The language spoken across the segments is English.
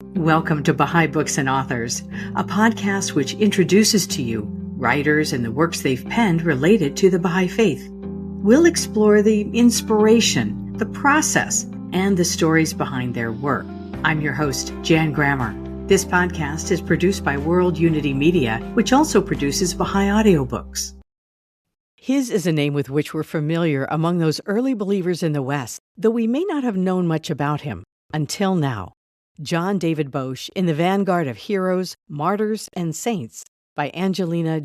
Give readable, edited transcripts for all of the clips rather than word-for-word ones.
Welcome to Baha'i Books and Authors, a podcast which introduces to you writers and the works they've penned related to the Baha'i Faith. We'll explore the inspiration, the process, and the stories behind their work. I'm your host, Jan Grammer. This podcast is produced by World Unity Media, which also produces Baha'i audiobooks. His is a name with which we're familiar among those early believers in the West, though we may not have known much about him until now. John David Bosch in the Vanguard of Heroes, Martyrs, and Saints by Angelina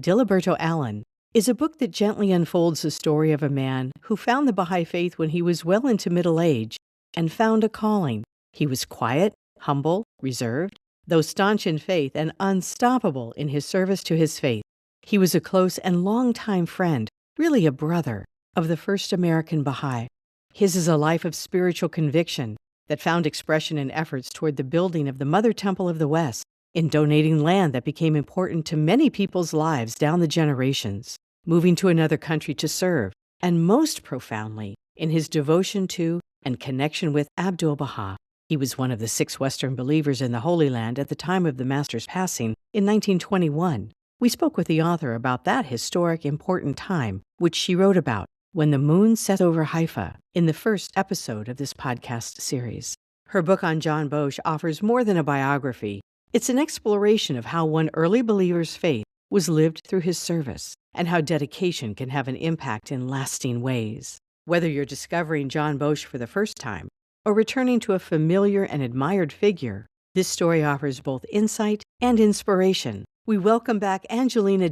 Allen is a book that gently unfolds the story of a man who found the Baha'i Faith when he was well into middle age and found a calling. He was quiet, humble, reserved, though staunch in faith and unstoppable in his service to his faith. He was a close and longtime friend, really a brother, of the first American Baha'i. His is a life of spiritual conviction that found expression in efforts toward the building of the Mother Temple of the West, in donating land that became important to many people's lives down the generations, moving to another country to serve, and most profoundly, in his devotion to and connection with Abdu'l-Bahá. He was one of the 6 Western believers in the Holy Land at the time of the Master's passing in 1921. We spoke with the author about that historic, important time, which she wrote about, When the Moon Set Over Haifa, in the first episode of this podcast series. Her book on John Bosch offers more than a biography. It's an exploration of how one early believer's faith was lived through his service, and how dedication can have an impact in lasting ways. Whether you're discovering John Bosch for the first time, or returning to a familiar and admired figure, this story offers both insight and inspiration. We welcome back Angelina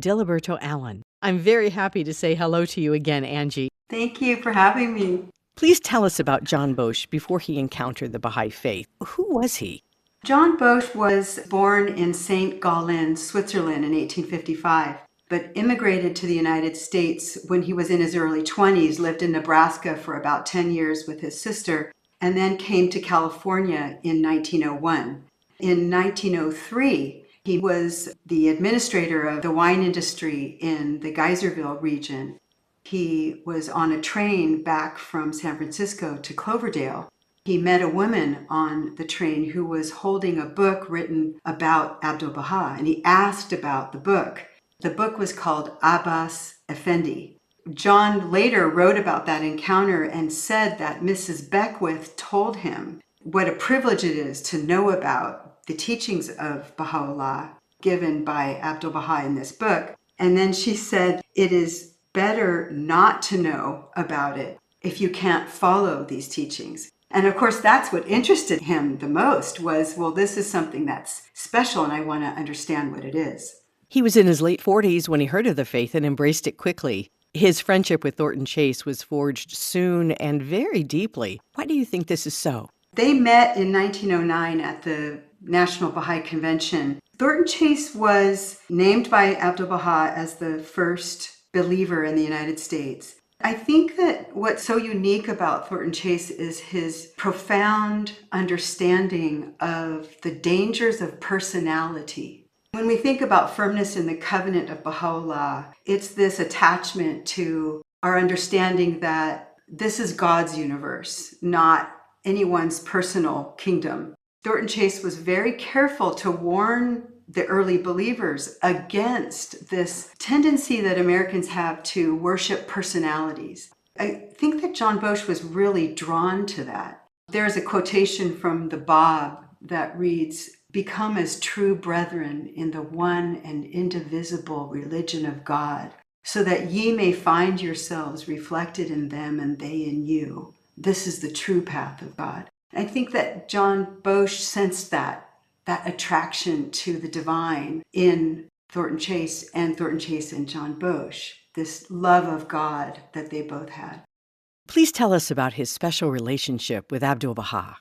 Allen. I'm very happy to say hello to you again, Angie. Thank you for having me. Please tell us about John Bosch before he encountered the Baha'i Faith. Who was he? John Bosch was born in St. Gallen, Switzerland in 1855, but immigrated to the United States when he was in his early 20s, lived in Nebraska for about 10 years with his sister, and then came to California in 1901. In 1903, he was the administrator of the wine industry in the Geyserville region. He was on a train back from San Francisco to Cloverdale. He met a woman on the train who was holding a book written about Abdu'l-Bahá, and he asked about the book. The book was called Abbas Effendi. John later wrote about that encounter and said that Mrs. Beckwith told him what a privilege it is to know about the teachings of Baha'u'llah given by Abdu'l-Bahá in this book. And then she said, it is better not to know about it if you can't follow these teachings. And of course, that's what interested him the most was, well, this is something that's special and I want to understand what it is. He was in his late 40s when he heard of the faith and embraced it quickly. His friendship with Thornton Chase was forged soon and very deeply. Why do you think this is so? They met in 1909 at the National Baha'i Convention. Thornton Chase was named by Abdu'l-Bahá as the first believer in the United States. I think that what's so unique about Thornton Chase is his profound understanding of the dangers of personality. When we think about firmness in the covenant of Baha'u'llah, it's this attachment to our understanding that this is God's universe, not anyone's personal kingdom. Thornton Chase was very careful to warn the early believers against this tendency that Americans have to worship personalities. I think that John Bosch was really drawn to that. There's a quotation from the Bab that reads, "Become as true brethren in the one and indivisible religion of God, so that ye may find yourselves reflected in them and they in you. This is the true path of God." I think that John Bosch sensed that attraction to the divine in Thornton Chase and John Bosch, this love of God that they both had. Please tell us about his special relationship with Abdu'l-Bahá.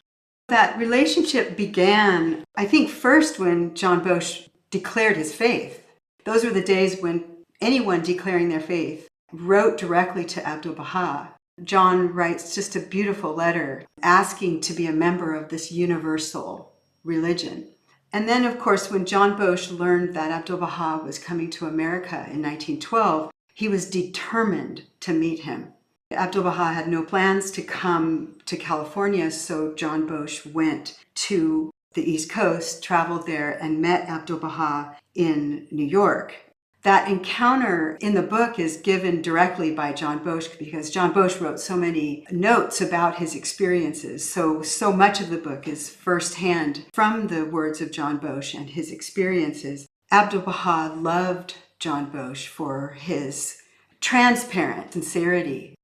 That relationship began, I think, first when John Bosch declared his faith. Those were the days when anyone declaring their faith wrote directly to Abdu'l-Bahá. John writes just a beautiful letter asking to be a member of this universal religion. And then, of course, when John Bosch learned that Abdu'l-Bahá was coming to America in 1912, he was determined to meet him. Abdu'l-Bahá had no plans to come to California, so John Bosch went to the East Coast, traveled there, and met Abdu'l-Bahá in New York. That encounter in the book is given directly by John Bosch because John Bosch wrote so many notes about his experiences. So much of the book is firsthand from the words of John Bosch and his experiences. Abdu'l-Bahá loved John Bosch for his transparent sincerity.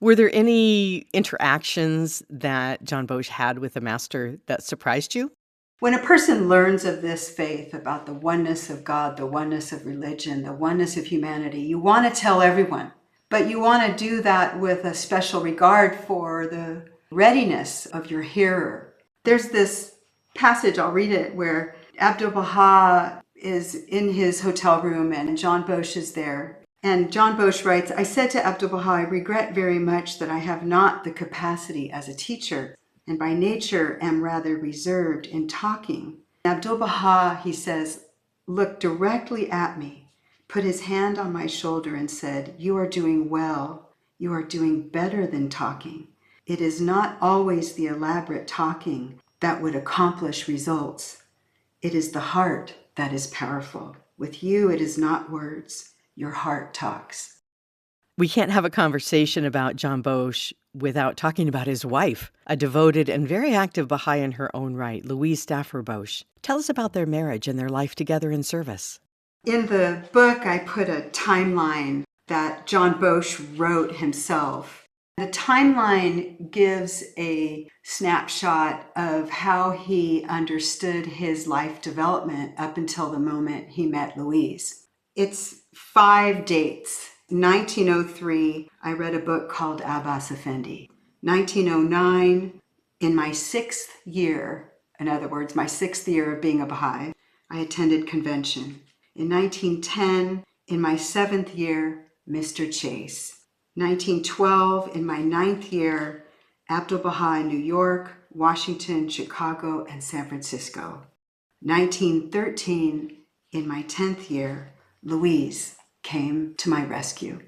Were there any interactions that John Bosch had with the master that surprised you? When a person learns of this faith, about the oneness of God, the oneness of religion, the oneness of humanity, you want to tell everyone, but you want to do that with a special regard for the readiness of your hearer. There's this passage, I'll read it, where Abdu'l-Bahá is in his hotel room and John Bosch is there. And John Bosch writes, "I said to Abdu'l-Bahá, I regret very much that I have not the capacity as a teacher, and by nature am rather reserved in talking." Abdu'l-Bahá, he says, looked directly at me, put his hand on my shoulder and said, "You are doing well. You are doing better than talking. It is not always the elaborate talking that would accomplish results. It is the heart that is powerful. With you, it is not words. Your heart talks." We can't have a conversation about John Bosch without talking about his wife, a devoted and very active Baha'i in her own right, Louise Stafford Bosch. Tell us about their marriage and their life together in service. In the book, I put a timeline that John Bosch wrote himself. The timeline gives a snapshot of how he understood his life development up until the moment he met Louise. It's 5 dates. 1903, I read a book called Abbas Effendi. 1909, in my 6th year, in other words, my 6th year of being a Baha'i, I attended convention. In 1910, in my 7th year, Mr. Chase. 1912, in my 9th year, Abdu'l-Bahá in New York, Washington, Chicago, and San Francisco. 1913, in my 10th year, Louise came to my rescue.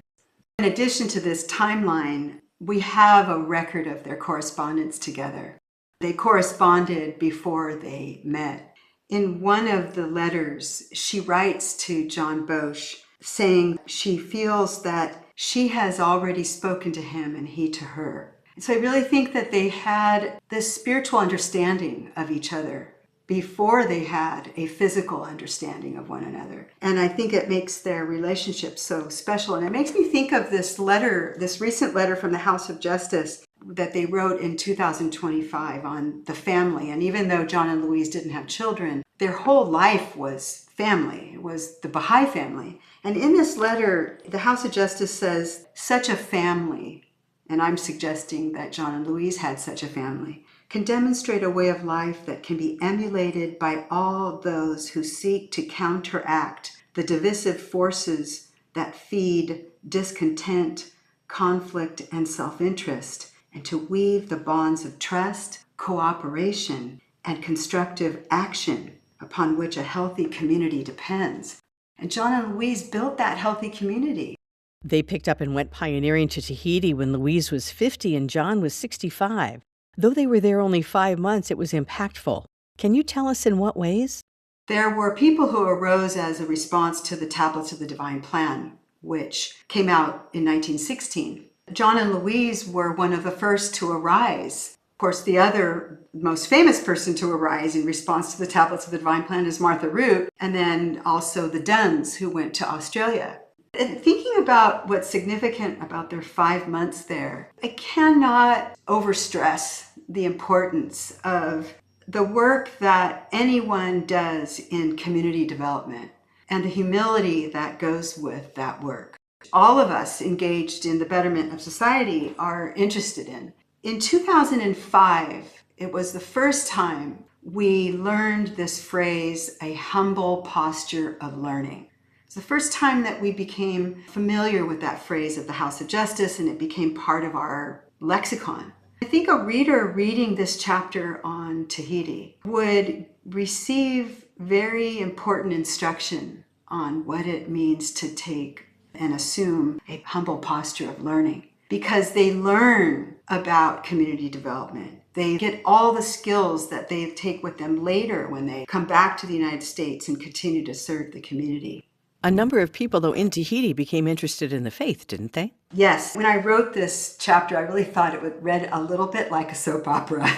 In addition to this timeline, we have a record of their correspondence together. They corresponded before they met. In one of the letters, she writes to John Bosch saying she feels that she has already spoken to him and he to her. So I really think that they had this spiritual understanding of each other before they had a physical understanding of one another. And I think it makes their relationship so special. And it makes me think of this letter, this recent letter from the House of Justice that they wrote in 2025 on the family. And even though John and Louise didn't have children, their whole life was family. It was the Baha'i family. And in this letter, the House of Justice says, such a family, and I'm suggesting that John and Louise had such a family, can demonstrate a way of life that can be emulated by all those who seek to counteract the divisive forces that feed discontent, conflict, and self-interest, and to weave the bonds of trust, cooperation, and constructive action upon which a healthy community depends. And John and Louise built that healthy community. They picked up and went pioneering to Tahiti when Louise was 50 and John was 65. Though they were there only 5 months, it was impactful. Can you tell us in what ways? There were people who arose as a response to the Tablets of the Divine Plan, which came out in 1916. John and Louise were one of the first to arise. Of course, the other most famous person to arise in response to the Tablets of the Divine Plan is Martha Root, and then also the Duns who went to Australia. And thinking about what's significant about their 5 months there, I cannot overstress the importance of the work that anyone does in community development and the humility that goes with that work. All of us engaged in the betterment of society are interested in. In 2005, it was the first time we learned this phrase, a humble posture of learning. It's the first time that we became familiar with that phrase of the House of Justice, and it became part of our lexicon. I think a reader reading this chapter on Tahiti would receive very important instruction on what it means to take and assume a humble posture of learning, because they learn about community development They get all the skills that they take with them later when they come back to the United States and continue to serve the community. A number of people, though, in Tahiti became interested in the faith, didn't they? Yes. When I wrote this chapter, I really thought it would read a little bit like a soap opera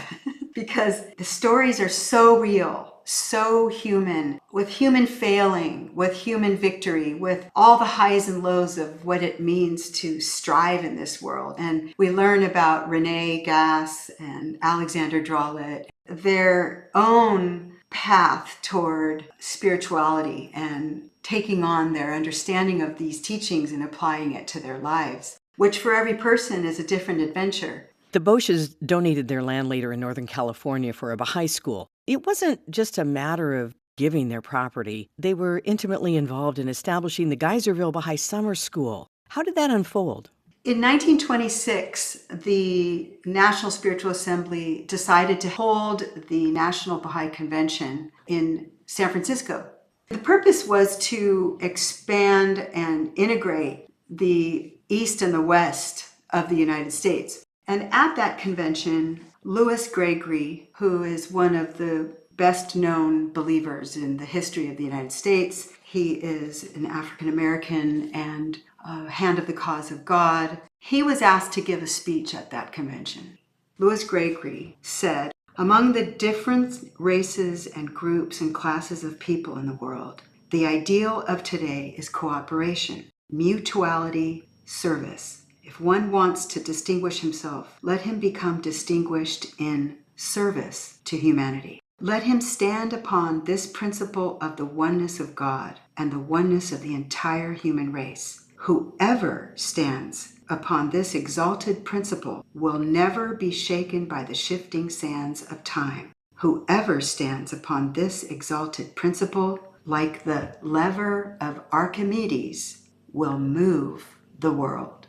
because the stories are so real, so human, with human failing, with human victory, with all the highs and lows of what it means to strive in this world. And we learn about Rene Gass and Alexander Drolet, their own path toward spirituality and taking on their understanding of these teachings and applying it to their lives, which for every person is a different adventure. The Bosches donated their land later in Northern California for a Baha'i school. It wasn't just a matter of giving their property. They were intimately involved in establishing the Geyserville Baha'i Summer School. How did that unfold? In 1926, the National Spiritual Assembly decided to hold the National Baha'i Convention in San Francisco. The purpose was to expand and integrate the East and the West of the United States. And at that convention, Louis Gregory, who is one of the best known believers in the history of the United States, he is an African American and a hand of the cause of God. He was asked to give a speech at that convention. Louis Gregory said, "Among the different races and groups and classes of people in the world, the ideal of today is cooperation, mutuality, service. If one wants to distinguish himself, let him become distinguished in service to humanity. Let him stand upon this principle of the oneness of God and the oneness of the entire human race. Whoever stands upon this exalted principle will never be shaken by the shifting sands of time. Whoever stands upon this exalted principle, like the lever of Archimedes, will move the world."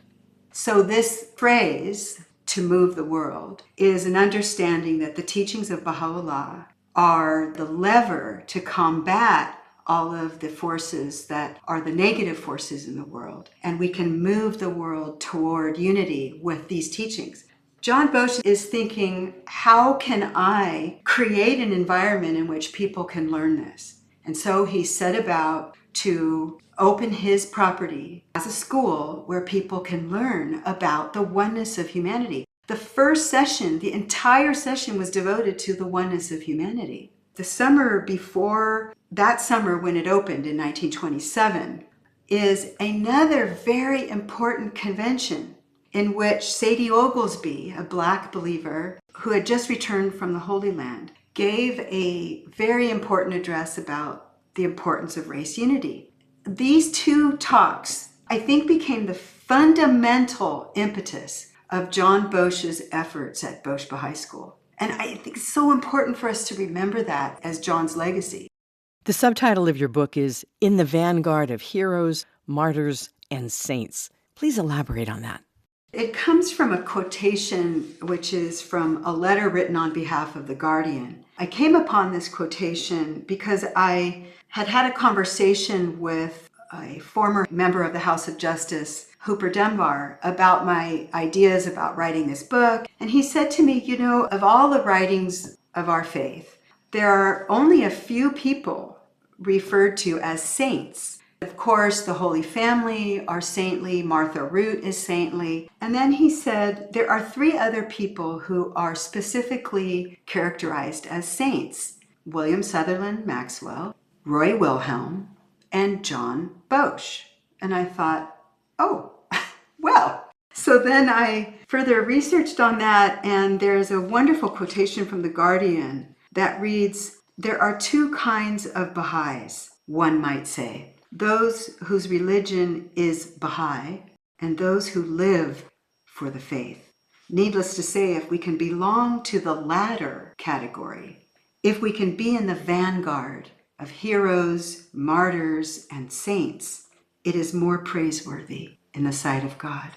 So this phrase, to move the world, is an understanding that the teachings of Baha'u'llah are the lever to combat all of the forces that are the negative forces in the world. And we can move the world toward unity with these teachings. John Bosch is thinking, how can I create an environment in which people can learn this? And so he set about to open his property as a school where people can learn about the oneness of humanity. The first session, the entire session was devoted to the oneness of humanity. The summer before that summer when it opened in 1927 is another very important convention in which Sadie Oglesby, a Black believer who had just returned from the Holy Land, gave a very important address about the importance of race unity. These two talks, I think, became the fundamental impetus of John Bosch's efforts at Bosch Baha'i School. And I think it's so important for us to remember that as John's legacy. The subtitle of your book is In the Vanguard of Heroes, Martyrs, and Saints. Please elaborate on that. It comes from a quotation which is from a letter written on behalf of The Guardian. I came upon this quotation because I had had a conversation with a former member of the House of Justice, Hooper Dunbar, about my ideas about writing this book. And he said to me, of all the writings of our faith, there are only a few people referred to as saints. Of course, the Holy Family are saintly, Martha Root is saintly. And then he said, there are three other people who are specifically characterized as saints: William Sutherland Maxwell, Roy Wilhelm, and John Bosch. And I thought, oh, well. So then I further researched on that, and there's a wonderful quotation from The Guardian that reads, "There are two kinds of Baha'is, one might say. Those whose religion is Baha'i, and those who live for the faith. Needless to say, if we can belong to the latter category, if we can be in the vanguard of heroes, martyrs, and saints, it is more praiseworthy in the sight of God."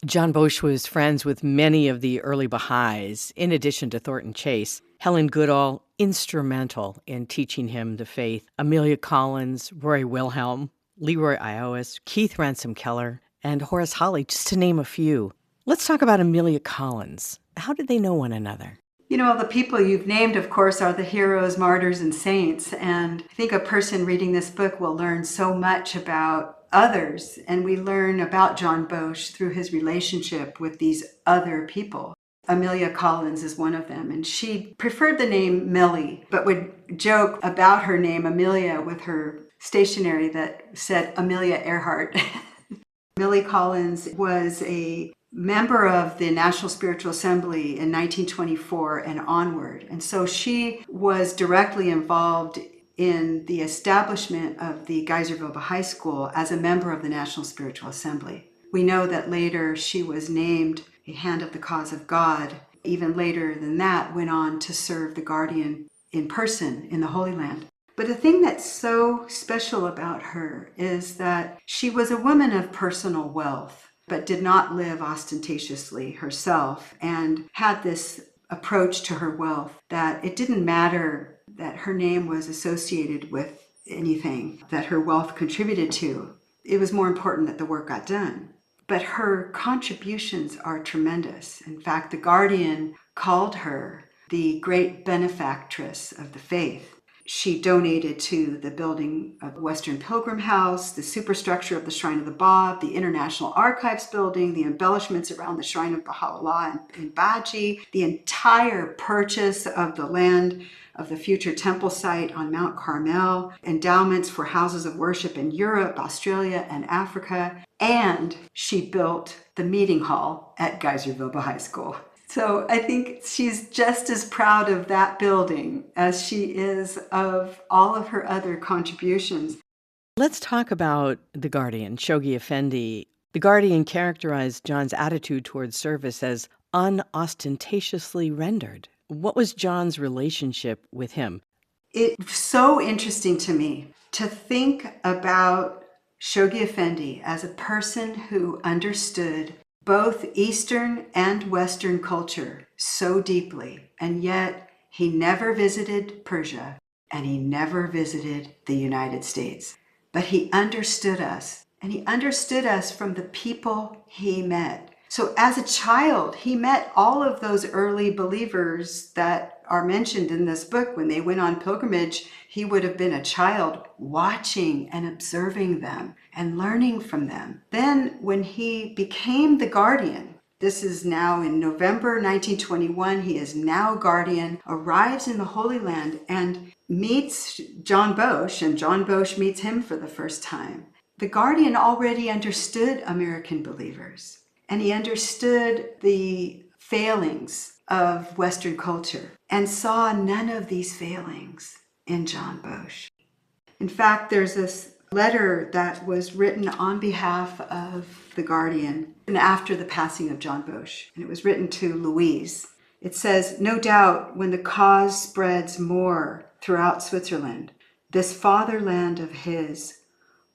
John Bosch was friends with many of the early Baha'is, in addition to Thornton Chase. Helen Goodall, instrumental in teaching him the faith. Amelia Collins, Roy Wilhelm, Leroy Iowas, Keith Ransom Keller, and Horace Holly, just to name a few. Let's talk about Amelia Collins. How did they know one another? You know, the people you've named, of course, are the heroes, martyrs, and saints. And I think a person reading this book will learn so much about others. And we learn about John Bosch through his relationship with these other people. Amelia Collins is one of them. And she preferred the name Millie, but would joke about her name, Amelia, with her stationery that said Amelia Earhart. Millie Collins was a member of the National Spiritual Assembly in 1924 and onward. And so she was directly involved in the establishment of the Geyserville Baha'i School as a member of the National Spiritual Assembly. We know that later she was named a Hand of the Cause of God. Even later than that, went on to serve the Guardian in person in the Holy Land. But the thing that's so special about her is that she was a woman of personal wealth, but did not live ostentatiously herself, and had this approach to her wealth that it didn't matter that her name was associated with anything that her wealth contributed to. It was more important that the work got done. But her contributions are tremendous. In fact, the Guardian called her the great benefactress of the faith. She donated to the building of Western Pilgrim House, the superstructure of the Shrine of the Bab, the International Archives building, the embellishments around the Shrine of Baha'u'llah in Baji, the entire purchase of the land of the future temple site on Mount Carmel, endowments for houses of worship in Europe, Australia, and Africa, and she built the meeting hall at Geyserville Baha'i School. So I think she's just as proud of that building as she is of all of her other contributions. Let's talk about the Guardian, Shoghi Effendi. The Guardian characterized John's attitude towards service as unostentatiously rendered. What was John's relationship with him? It's so interesting to me to think about Shoghi Effendi as a person who understood both Eastern and Western culture so deeply, and yet he never visited Persia and he never visited the United States. But he understood us, and he understood us from the people he met. So as a child, he met all of those early believers that are mentioned in this book. When they went on pilgrimage, he would have been a child watching and observing them and learning from them. Then when he became the Guardian, this is now in November 1921, he is now Guardian, arrives in the Holy Land and meets John Bosch, and John Bosch meets him for the first time. The Guardian already understood American believers, and he understood the failings of Western culture and saw none of these failings in John Bosch. In fact, there's this letter that was written on behalf of the Guardian and after the passing of John Bosch, and it was written to Louise. It says, "No doubt when the cause spreads more throughout Switzerland, this fatherland of his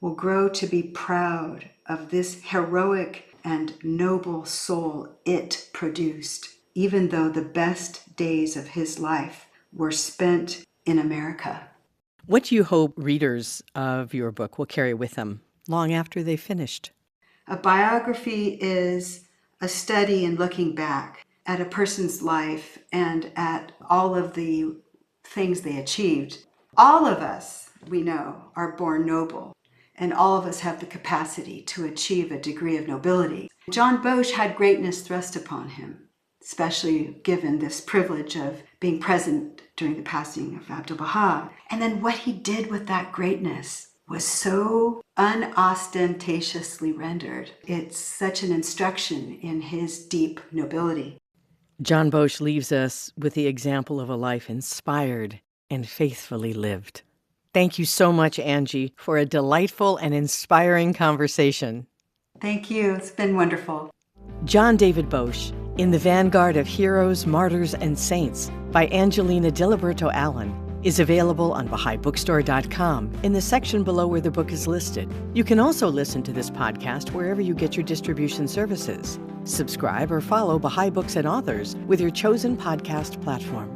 will grow to be proud of this heroic and noble soul it produced, even though the best days of his life were spent in America." What do you hope readers of your book will carry with them long after they've finished? A biography is a study in looking back at a person's life and at all of the things they achieved. All of us, we know, are born noble, and all of us have the capacity to achieve a degree of nobility. John Bosch had greatness thrust upon him, especially given this privilege of being present during the passing of Abdu'l-Bahá. And then what he did with that greatness was so unostentatiously rendered. It's such an instruction in his deep nobility. John Bosch leaves us with the example of a life inspired and faithfully lived. Thank you so much, Angie, for a delightful and inspiring conversation. Thank you. It's been wonderful. John David Bosch, in the Vanguard of Heroes, Martyrs, and Saints by Angelina Allen, is available on BahaiBookstore.com in the section below where the book is listed. You can also listen to this podcast wherever you get your distribution services. Subscribe or follow Baha'i Books and Authors with your chosen podcast platform.